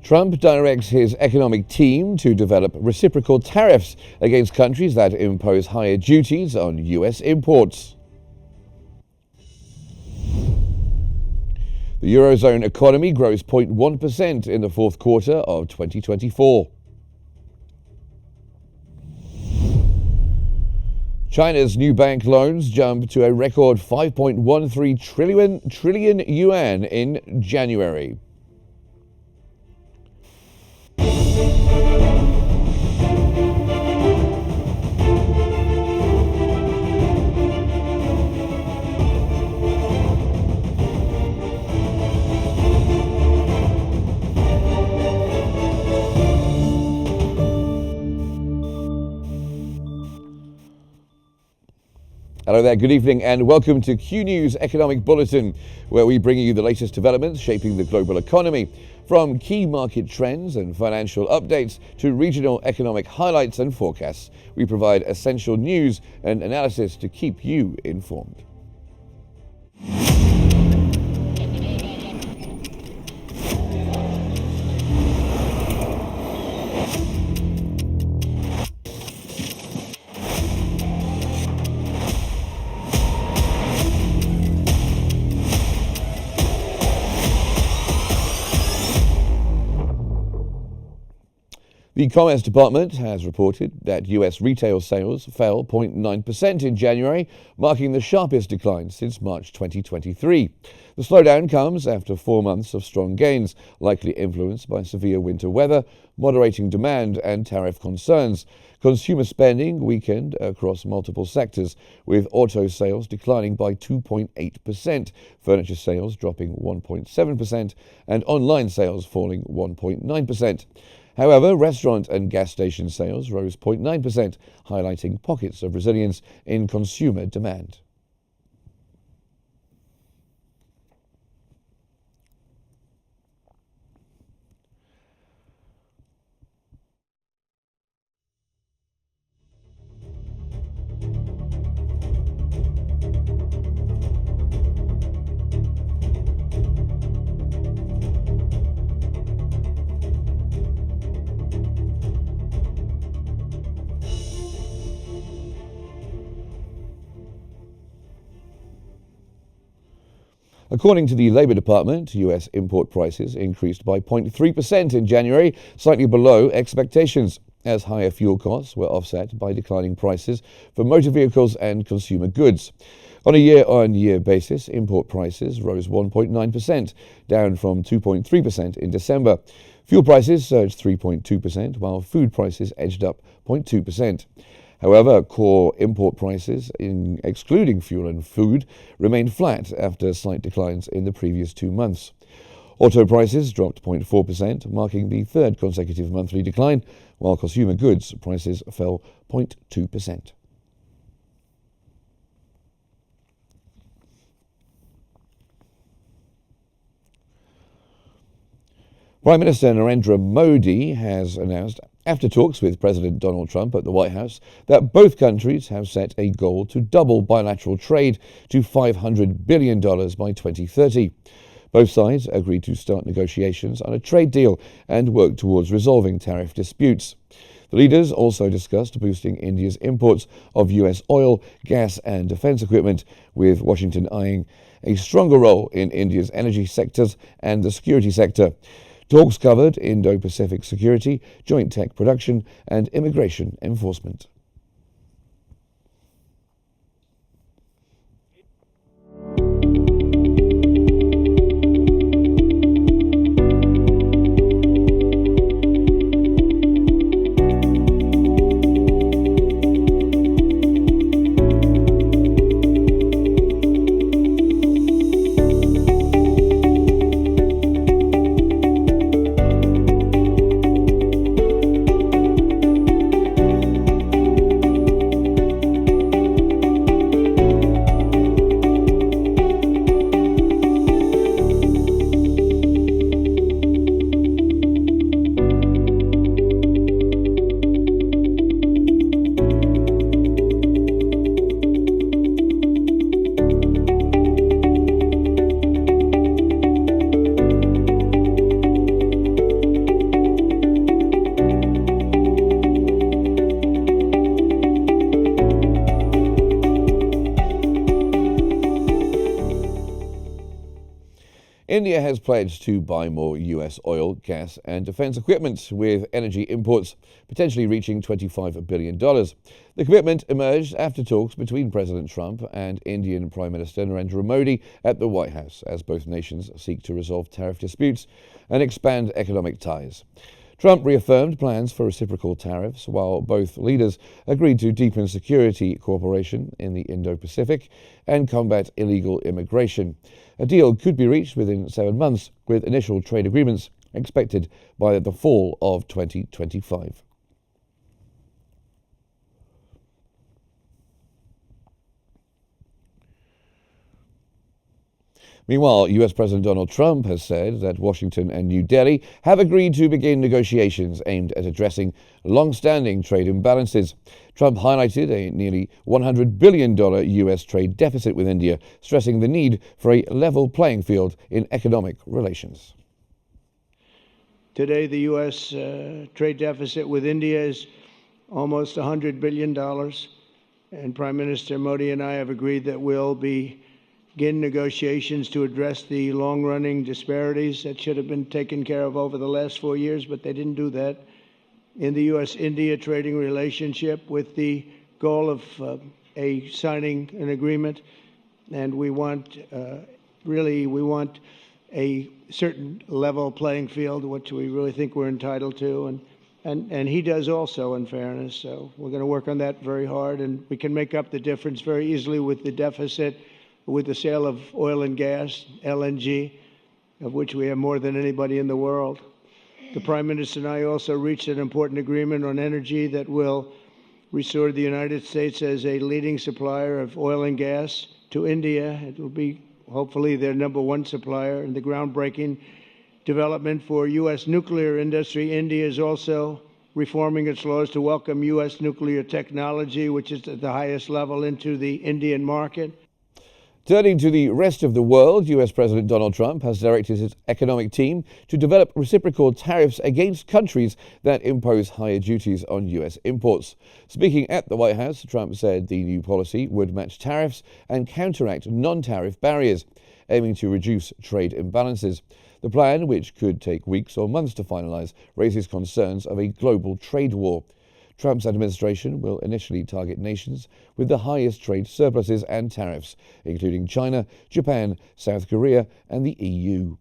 Trump directs his economic team to develop reciprocal tariffs against countries that impose higher duties on US imports. The Eurozone economy grows 0.1% in the fourth quarter of 2024. China's new bank loans jumped to a record 5.13 trillion yuan in January. Hello there, good evening and welcome to Qnews Economic Bulletin, where we bring you the latest developments shaping the global economy, from key market trends and financial updates to regional economic highlights and forecasts. We provide essential news and analysis to keep you informed. The Commerce Department has reported that US retail sales fell 0.9% in January, marking the sharpest decline since March 2023. The slowdown comes after 4 months of strong gains, likely influenced by severe winter weather, moderating demand and tariff concerns. Consumer spending weakened across multiple sectors, with auto sales declining by 2.8%, furniture sales dropping 1.7%, and online sales falling 1.9%. However, restaurant and gas station sales rose 0.9%, highlighting pockets of resilience in consumer demand. According to the Labor Department, US import prices increased by 0.3% in January, slightly below expectations, as higher fuel costs were offset by declining prices for motor vehicles and consumer goods. On a year-on-year basis, import prices rose 1.9%, down from 2.3% in December. Fuel prices surged 3.2%, while food prices edged up 0.2%. However, core import prices, excluding fuel and food, remained flat after slight declines in the previous 2 months. Auto prices dropped 0.4%, marking the third consecutive monthly decline, while consumer goods prices fell 0.2%. Prime Minister Narendra Modi has announced, after talks with President Donald Trump at the White House, that both countries have set a goal to double bilateral trade to $500 billion by 2030. Both sides agreed to start negotiations on a trade deal and work towards resolving tariff disputes. The leaders also discussed boosting India's imports of US oil, gas and defense equipment, with Washington eyeing a stronger role in India's energy sectors and the security sector. Talks covered Indo-Pacific security, joint tech production, and immigration enforcement. India has pledged to buy more US oil, gas, and defense equipment, with energy imports potentially reaching $25 billion. The commitment emerged after talks between President Trump and Indian Prime Minister Narendra Modi at the White House, as both nations seek to resolve tariff disputes and expand economic ties. Trump reaffirmed plans for reciprocal tariffs, while both leaders agreed to deepen security cooperation in the Indo-Pacific and combat illegal immigration. A deal could be reached within 7 months, with initial trade agreements expected by the fall of 2025. Meanwhile, US President Donald Trump has said that Washington and New Delhi have agreed to begin negotiations aimed at addressing long-standing trade imbalances. Trump highlighted a nearly $100 billion US trade deficit with India, stressing the need for a level playing field in economic relations. Today, the U.S. trade deficit with India is almost $100 billion, and Prime Minister Modi and I have agreed that we'll begin negotiations to address the long-running disparities that should have been taken care of over the last 4 years, but they didn't do that, in the U.S.-India trading relationship, with the goal of signing an agreement. And we want a certain level playing field, which we really think we're entitled to, and he does also, in fairness. So we're going to work on that very hard, and we can make up the difference very easily with the deficit with the sale of oil and gas, LNG, of which we have more than anybody in the world. The Prime Minister and I also reached an important agreement on energy that will restore the United States as a leading supplier of oil and gas to India. It will be hopefully their number one supplier, in the groundbreaking development for U.S. nuclear industry. India is also reforming its laws to welcome U.S. nuclear technology, which is at the highest level, into the Indian market. Turning to the rest of the world, US President Donald Trump has directed his economic team to develop reciprocal tariffs against countries that impose higher duties on US imports. Speaking at the White House, Trump said the new policy would match tariffs and counteract non-tariff barriers, aiming to reduce trade imbalances. The plan, which could take weeks or months to finalize, raises concerns of a global trade war. Trump's administration will initially target nations with the highest trade surpluses and tariffs, including China, Japan, South Korea, and the EU.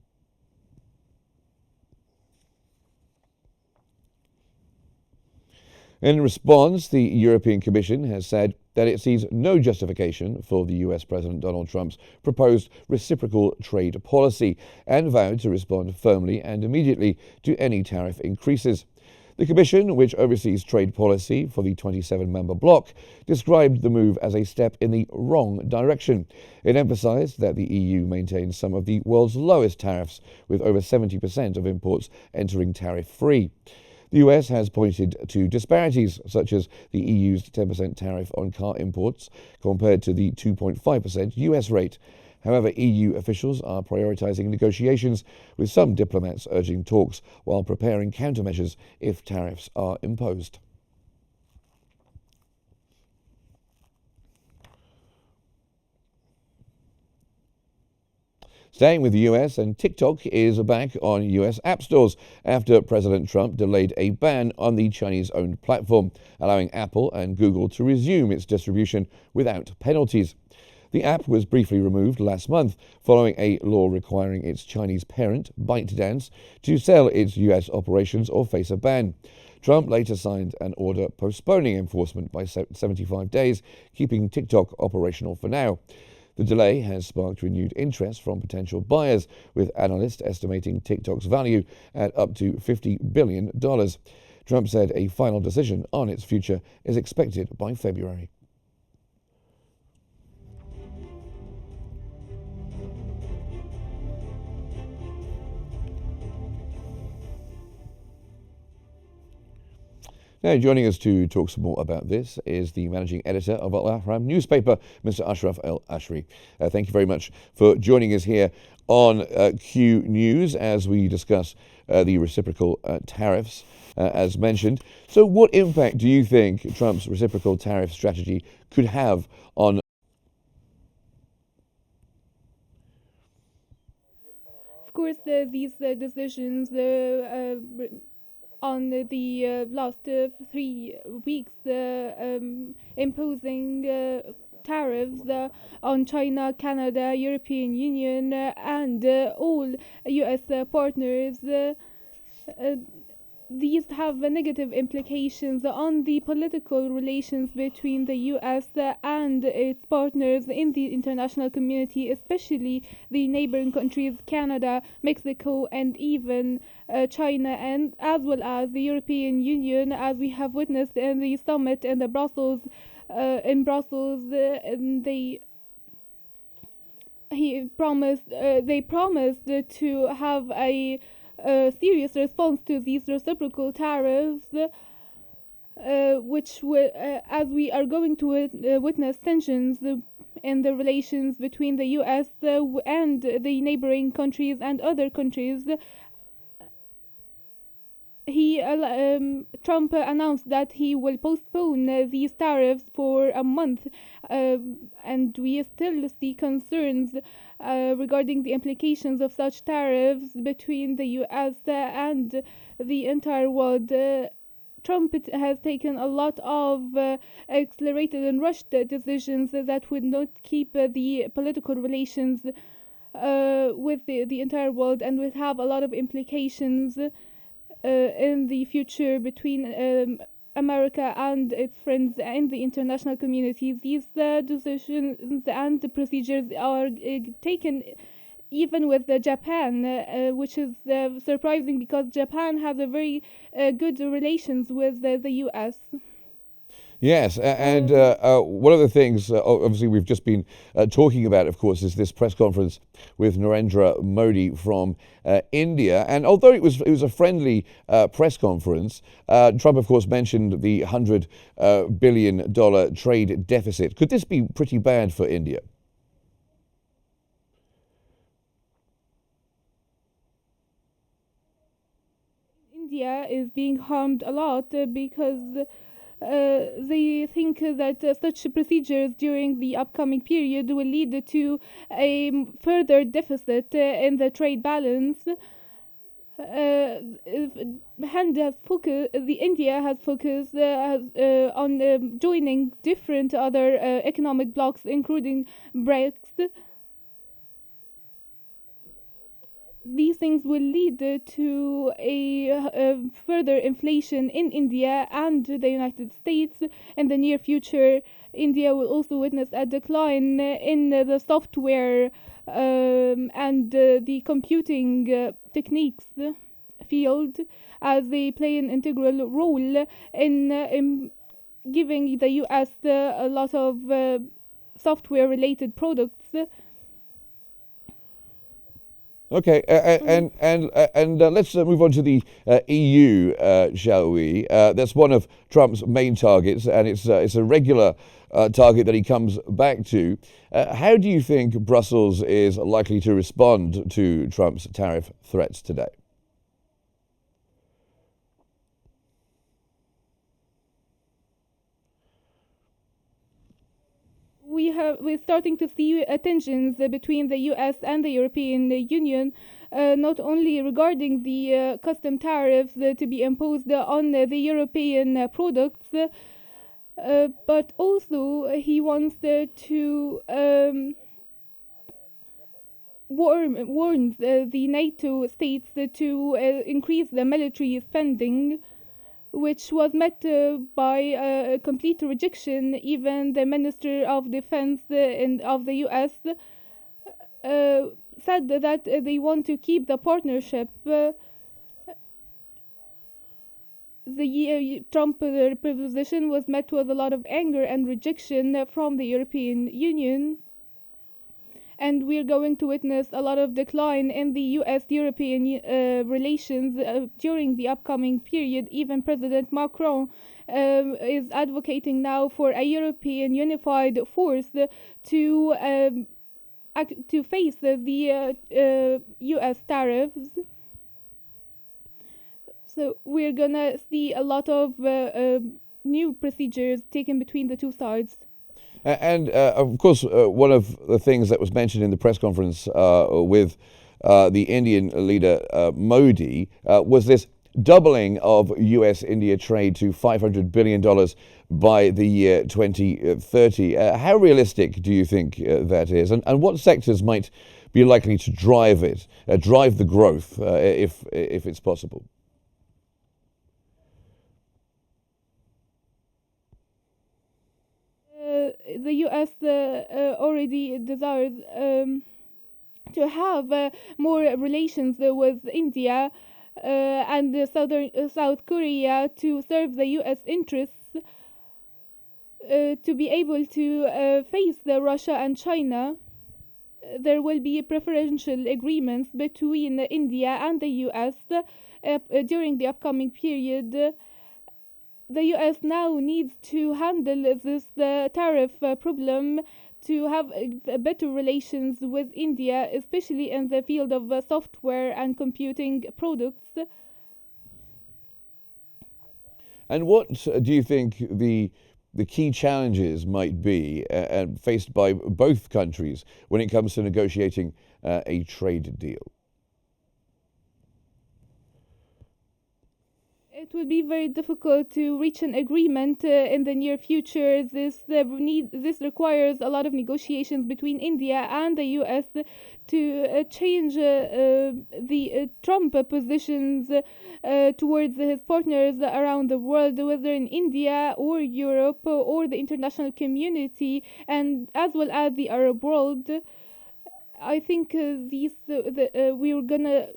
In response, the European Commission has said that it sees no justification for the US President Donald Trump's proposed reciprocal trade policy, and vowed to respond firmly and immediately to any tariff increases. The Commission, which oversees trade policy for the 27-member bloc, described the move as a step in the wrong direction. It emphasized that the EU maintains some of the world's lowest tariffs, with over 70% of imports entering tariff-free. The US has pointed to disparities, such as the EU's 10% tariff on car imports compared to the 2.5% US rate. However, EU officials are prioritizing negotiations, with some diplomats urging talks while preparing countermeasures if tariffs are imposed. Staying with the US, and TikTok is back on US app stores after President Trump delayed a ban on the Chinese-owned platform, allowing Apple and Google to resume its distribution without penalties. The app was briefly removed last month following a law requiring its Chinese parent, ByteDance, to sell its US operations or face a ban. Trump later signed an order postponing enforcement by 75 days, keeping TikTok operational for now. The delay has sparked renewed interest from potential buyers, with analysts estimating TikTok's value at up to $50 billion. Trump said a final decision on its future is expected by February. Now, joining us to talk some more about this is the managing editor of Al Ahram newspaper, Mr. Ashraf Al-Ashri. Thank you very much for joining us here on Qnews as we discuss the reciprocal tariffs, as mentioned. So what impact do you think Trump's reciprocal tariff strategy could have on Of course, these decisions on the last 3 weeks imposing tariffs on China, Canada, European Union, and all US partners. Uh, these have negative implications on the political relations between the US and its partners in the international community, especially the neighboring countries Canada, Mexico, and even China, and as well as the European Union, as we have witnessed in the summit in Brussels. They promised to have a serious response to these reciprocal tariffs, which will, as we are going to witness tensions in the relations between the US and the neighboring countries and other countries. Trump announced that he will postpone these tariffs for a month, and we still see concerns regarding the implications of such tariffs between the US and the entire world. Trump has taken a lot of accelerated and rushed decisions that would not keep the political relations with the entire world, and would have a lot of implications in the future between America and its friends and the international community. These decisions and the procedures are taken even with Japan, which is surprising because Japan has a very good relations with the US. Yes, and one of the things, obviously, we've just been talking about, of course, is this press conference with Narendra Modi from India. And although it was a friendly press conference, Trump, of course, mentioned the $100 billion trade deficit. Could this be pretty bad for India? India is being harmed a lot because they think that such procedures during the upcoming period will lead to a further deficit in the trade balance. India has focused on joining different other economic blocs, including BRICS. These things will lead to a further inflation in India and the United States. In the near future, India will also witness a decline in the software and the computing techniques field, as they play an integral role in giving the US a lot of software related products. Okay, and let's move on to the EU, shall we? That's one of Trump's main targets, and it's a regular target that he comes back to. How do you think Brussels is likely to respond to Trump's tariff threats today? We're starting to see tensions between the US and the European Union, not only regarding the custom tariffs to be imposed on the European products, but also he wants to warns the NATO states to increase the military spending, which was met by a complete rejection. Even the Minister of Defense of the US said that they want to keep the partnership. The Trump proposition was met with a lot of anger and rejection from the European Union, and we're going to witness a lot of decline in the US-European relations during the upcoming period. Even President Macron is advocating now for a European unified force to face the US tariffs. So we're gonna see a lot of new procedures taken between the two sides. And of course, one of the things that was mentioned in the press conference with the Indian leader Modi was this doubling of US-India trade to $500 billion by the year 2030. How realistic do you think that is? And what sectors might be likely to drive the growth, if it's possible? The US already desires to have more relations with India and South Korea to serve the US interests, to be able to face Russia and China. There will be preferential agreements between India and the US during the upcoming period. The US now needs to handle this tariff problem to have better relations with India, especially in the field of software and computing products. And what do you think the key challenges might be faced by both countries when it comes to negotiating a trade deal? It will be very difficult to reach an agreement in the near future. This requires a lot of negotiations between India and the US to change the Trump positions towards his partners around the world, whether in India or Europe or the international community, and as well as the Arab world. I think we're gonna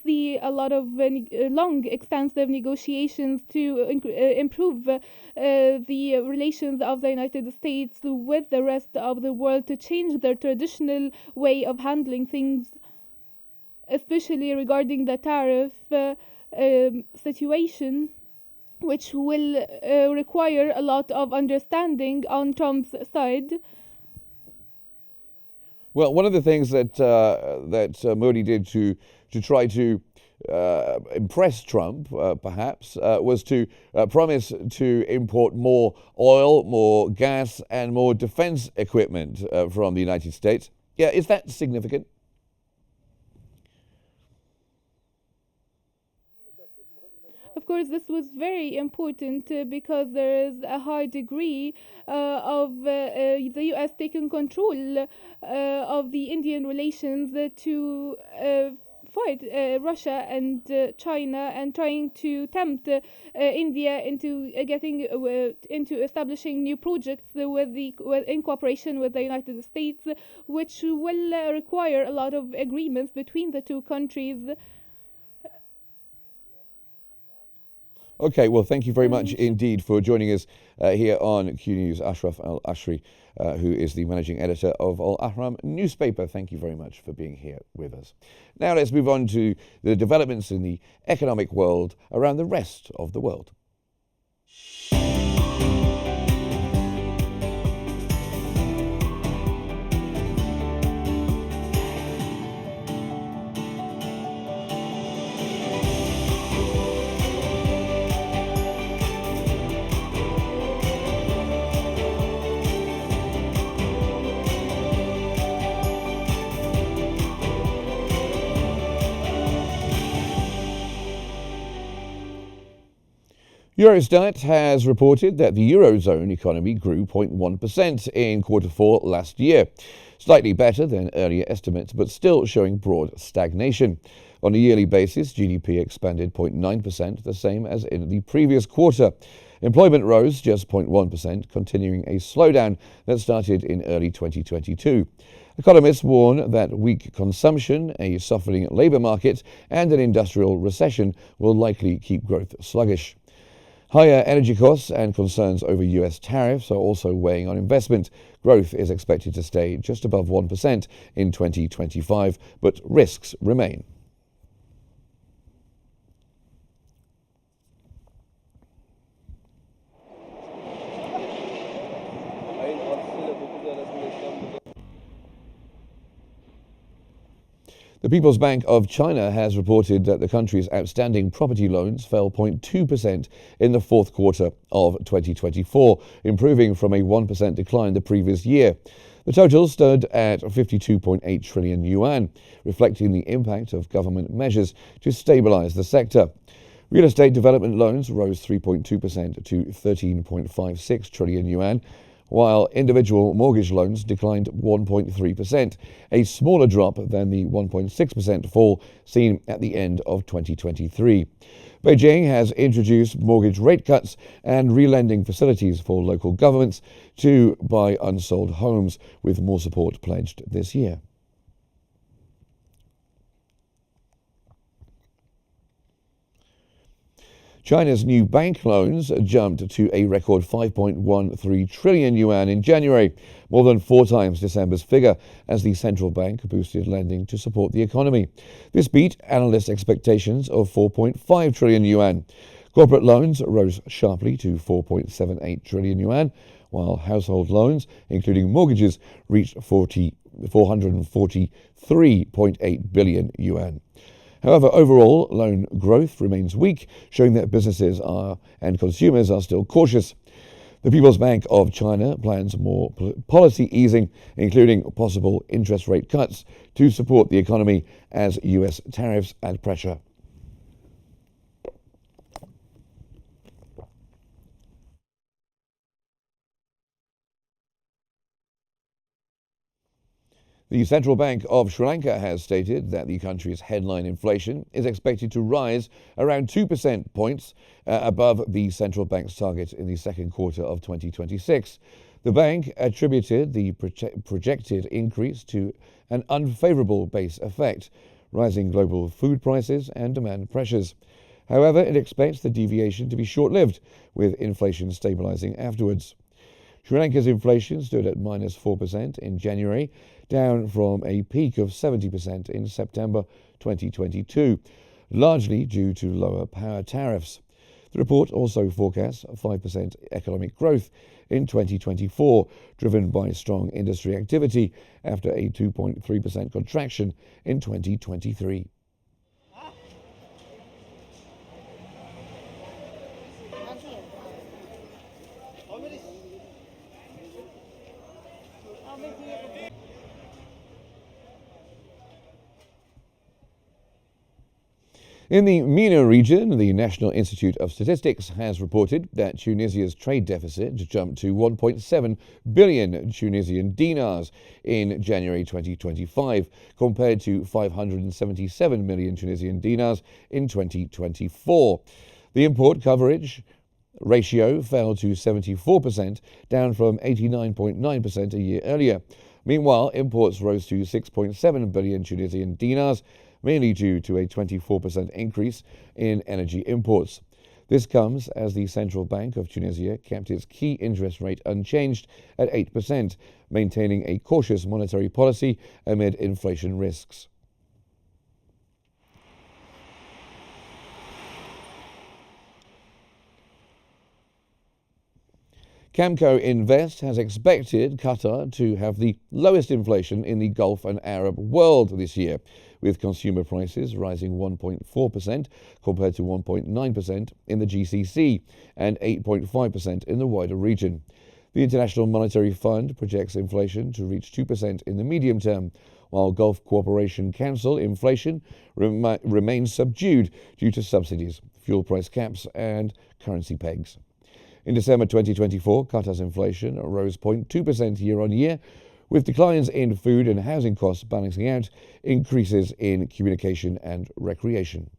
see a lot of long, extensive negotiations to improve the relations of the United States with the rest of the world, to change their traditional way of handling things, especially regarding the tariff situation, which will require a lot of understanding on Trump's side. Well, one of the things that Modi did to try to impress Trump, perhaps, was to promise to import more oil, more gas, and more defense equipment from the United States. Yeah, is that significant? Of course, this was very important because there is a high degree of the US taking control of the Indian relations to fight Russia and China, and trying to tempt India into getting into establishing new projects in cooperation with the United States, which will require a lot of agreements between the two countries. Okay, well, thank you very much indeed for joining us here on Q News. Ashraf Al-Ashri, who is the managing editor of Al Ahram newspaper. Thank you very much for being here with us. Now let's move on to the developments in the economic world around the rest of the world. Eurostat has reported that the Eurozone economy grew 0.1% in Q4 last year, slightly better than earlier estimates, but still showing broad stagnation. On a yearly basis, GDP expanded 0.9%, the same as in the previous quarter. Employment rose just 0.1%, continuing a slowdown that started in early 2022. Economists warn that weak consumption, a softening labour market, and an industrial recession will likely keep growth sluggish. Higher energy costs and concerns over US tariffs are also weighing on investment. Growth is expected to stay just above 1% in 2025, but risks remain. The People's Bank of China has reported that the country's outstanding property loans fell 0.2% in the fourth quarter of 2024, improving from a 1% decline the previous year. The total stood at 52.8 trillion yuan, reflecting the impact of government measures to stabilize the sector. Real estate development loans rose 3.2% to 13.56 trillion yuan, while individual mortgage loans declined 1.3%, a smaller drop than the 1.6% fall seen at the end of 2023. Beijing has introduced mortgage rate cuts and relending facilities for local governments to buy unsold homes, with more support pledged this year. China's new bank loans jumped to a record 5.13 trillion yuan in January, more than 4 times December's figure, as the central bank boosted lending to support the economy. This beat analyst expectations of 4.5 trillion yuan. Corporate loans rose sharply to 4.78 trillion yuan, while household loans, including mortgages, reached 443.8 billion yuan. However, overall loan growth remains weak, showing that businesses and consumers are still cautious. The People's Bank of China plans more policy easing, including possible interest rate cuts, to support the economy as U.S. tariffs add pressure. The Central Bank of Sri Lanka has stated that the country's headline inflation is expected to rise around 2% points above the central bank's target in the second quarter of 2026. The bank attributed the projected increase to an unfavorable base effect, rising global food prices and demand pressures. However, it expects the deviation to be short-lived, with inflation stabilizing afterwards. Sri Lanka's inflation stood at -4% in January, down from a peak of 70% in September 2022, largely due to lower power tariffs. The report also forecasts 5% economic growth in 2024, driven by strong industry activity after a 2.3% contraction in 2023. In the MENA region, the National Institute of Statistics has reported that Tunisia's trade deficit jumped to 1.7 billion Tunisian dinars in January 2025, compared to 577 million Tunisian dinars in 2024. The import coverage ratio fell to 74%, down from 89.9% a year earlier. Meanwhile, imports rose to 6.7 billion Tunisian dinars, mainly due to a 24% increase in energy imports. This comes as the Central Bank of Tunisia kept its key interest rate unchanged at 8%, maintaining a cautious monetary policy amid inflation risks. Camco Invest has expected Qatar to have the lowest inflation in the Gulf and Arab world this year, with consumer prices rising 1.4% compared to 1.9% in the GCC and 8.5% in the wider region. The International Monetary Fund projects inflation to reach 2% in the medium term, while Gulf Cooperation Council inflation remains subdued due to subsidies, fuel price caps and currency pegs. In December 2024, Qatar's inflation rose 0.2% year-on-year, with declines in food and housing costs balancing out increases in communication and recreation.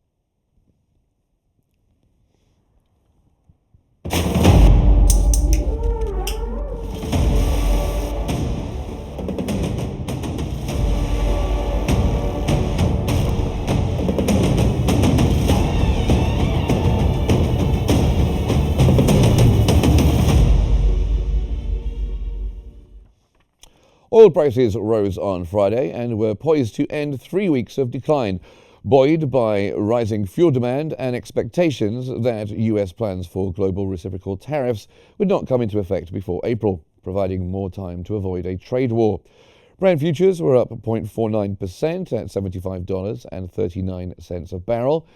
Oil prices rose on Friday and were poised to end 3 weeks of decline, buoyed by rising fuel demand and expectations that U.S. plans for global reciprocal tariffs would not come into effect before April, providing more time to avoid a trade war. Brent futures were up 0.49% at $75.39 a barrel.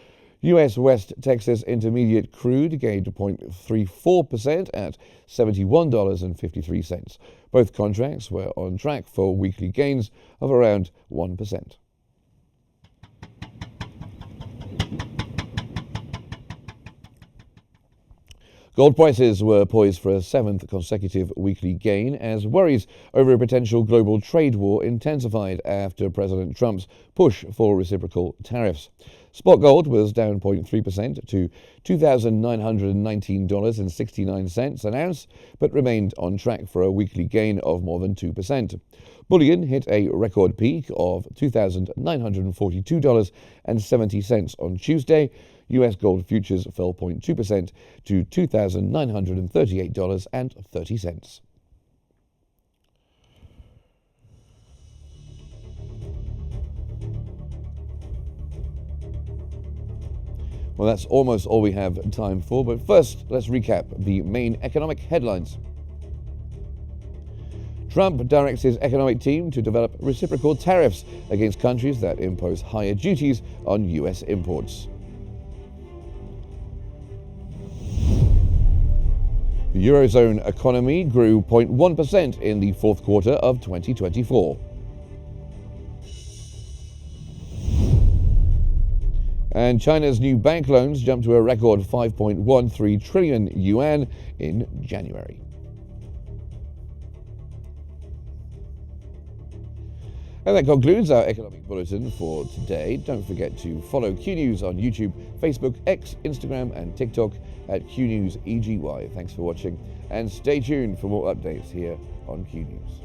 U.S. West Texas Intermediate crude gained 0.34% at $71.53. Both contracts were on track for weekly gains of around 1%. Gold prices were poised for a seventh consecutive weekly gain as worries over a potential global trade war intensified after President Trump's push for reciprocal tariffs. Spot gold was down 0.3% to $2,919.69 an ounce, but remained on track for a weekly gain of more than 2%. Bullion hit a record peak of $2,942.70 on Tuesday. U.S. gold futures fell 0.2% to $2,938.30. Well, that's almost all we have time for, but first, let's recap the main economic headlines. Trump directs his economic team to develop reciprocal tariffs against countries that impose higher duties on U.S. imports. The Eurozone economy grew 0.1% in the fourth quarter of 2024. And China's new bank loans jumped to a record 5.13 trillion yuan in January. And that concludes our economic bulletin for today. Don't forget to follow Qnews on YouTube, Facebook, X, Instagram, and TikTok at Qnews EGY. Thanks for watching, and stay tuned for more updates here on Qnews.